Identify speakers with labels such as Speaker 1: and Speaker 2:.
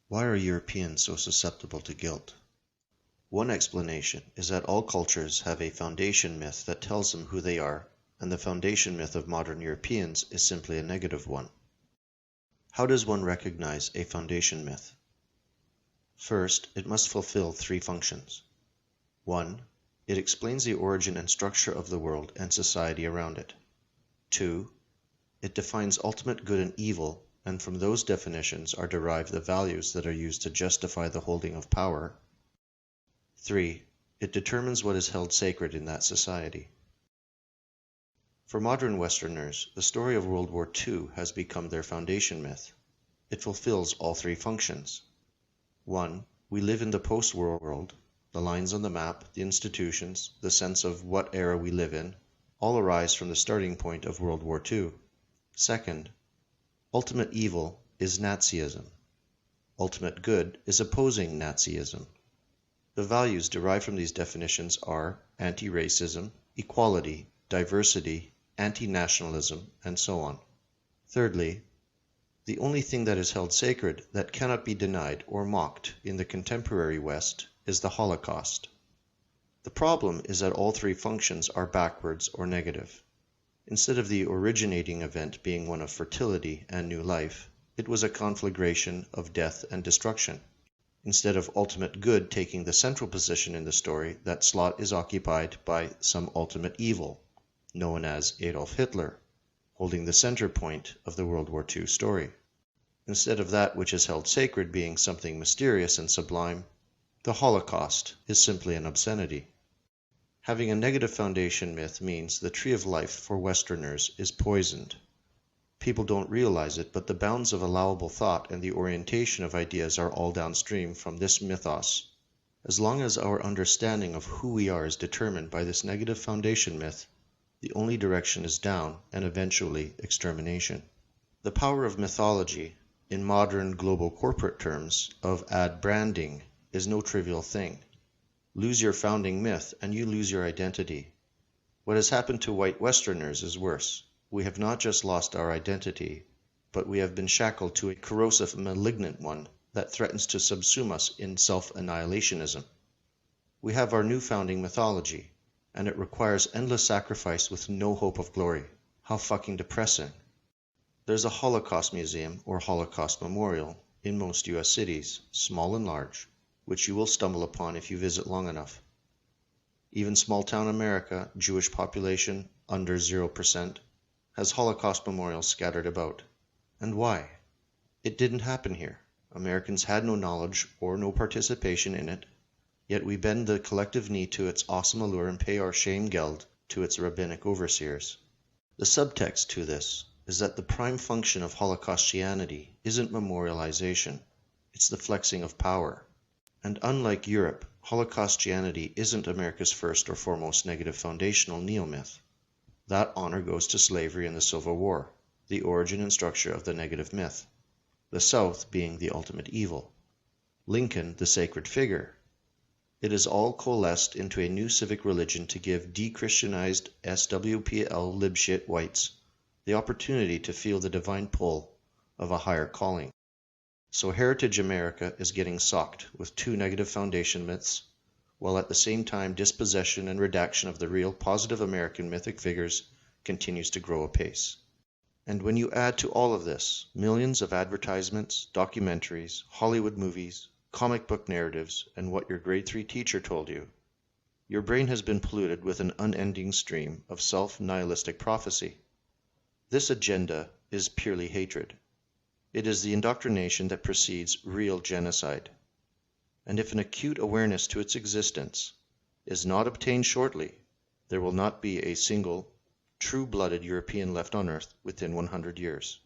Speaker 1: Why are Europeans so susceptible to guilt? One explanation is that all cultures have a foundation myth that tells them who they are, and the foundation myth of modern Europeans is simply a negative one. How does one recognize a foundation myth? First, it must fulfill three functions. 1. It explains the origin and structure of the world and society around it. 2. It defines ultimate good and evil, and from those definitions are derived the values that are used to justify the holding of power. 3. It determines what is held sacred in that society. For modern Westerners, the story of World War II has become their foundation myth. It fulfills all three functions. 1. We live in the post-war world. The lines on the map, the institutions, the sense of what era we live in, all arise from the starting point of World War II. Second, ultimate evil is Nazism. Ultimate good is opposing Nazism. The values derived from these definitions are anti-racism, equality, diversity, anti-nationalism, and so on. Thirdly, the only thing that is held sacred that cannot be denied or mocked in the contemporary West is the Holocaust. The problem is that all three functions are backwards or negative. Instead of the originating event being one of fertility and new life, it was a conflagration of death and destruction. Instead of ultimate good taking the central position in the story, that slot is occupied by some ultimate evil, known as Adolf Hitler, holding the center point of the World War II story. Instead of that which is held sacred being something mysterious and sublime, the Holocaust is simply an obscenity. Having a negative foundation myth means the tree of life for Westerners is poisoned. People don't realize it, but the bounds of allowable thought and the orientation of ideas are all downstream from this mythos. As long as our understanding of who we are is determined by this negative foundation myth, the only direction is down and eventually extermination. The power of mythology, in modern global corporate terms, of ad branding, is no trivial thing. Lose your founding myth and you lose your identity. What has happened to white Westerners is worse. We have not just lost our identity, but we have been shackled to a corrosive, malignant one that threatens to subsume us in self-annihilationism. We have our new founding mythology, and it requires endless sacrifice with no hope of glory. How fucking depressing. There's a Holocaust museum or Holocaust memorial in most US cities, small and large, which you will stumble upon if you visit long enough. Even small-town America, Jewish population under 0%, has Holocaust memorials scattered about. And why? It didn't happen here. Americans had no knowledge or no participation in it, yet we bend the collective knee to its awesome allure and pay our shame geld to its rabbinic overseers. The subtext to this is that the prime function of Holocaustianity isn't memorialization, it's the flexing of power. And unlike Europe, Holocaustianity isn't America's first or foremost negative foundational neo-myth. That honor goes to slavery and the Civil War, the origin and structure of the negative myth, the South being the ultimate evil, Lincoln the sacred figure. It is all coalesced into a new civic religion to give de-Christianized SWPL libshit whites the opportunity to feel the divine pull of a higher calling. So Heritage America is getting socked with two negative foundation myths, while at the same time dispossession and redaction of the real positive American mythic figures continues to grow apace. And when you add to all of this millions of advertisements, documentaries, Hollywood movies, comic book narratives, and what your grade 3 teacher told you, your brain has been polluted with an unending stream of self-nihilistic prophecy. This agenda is purely hatred. It is the indoctrination that precedes real genocide. And if an acute awareness to its existence is not obtained shortly, there will not be a single true-blooded European left on Earth within 100 years.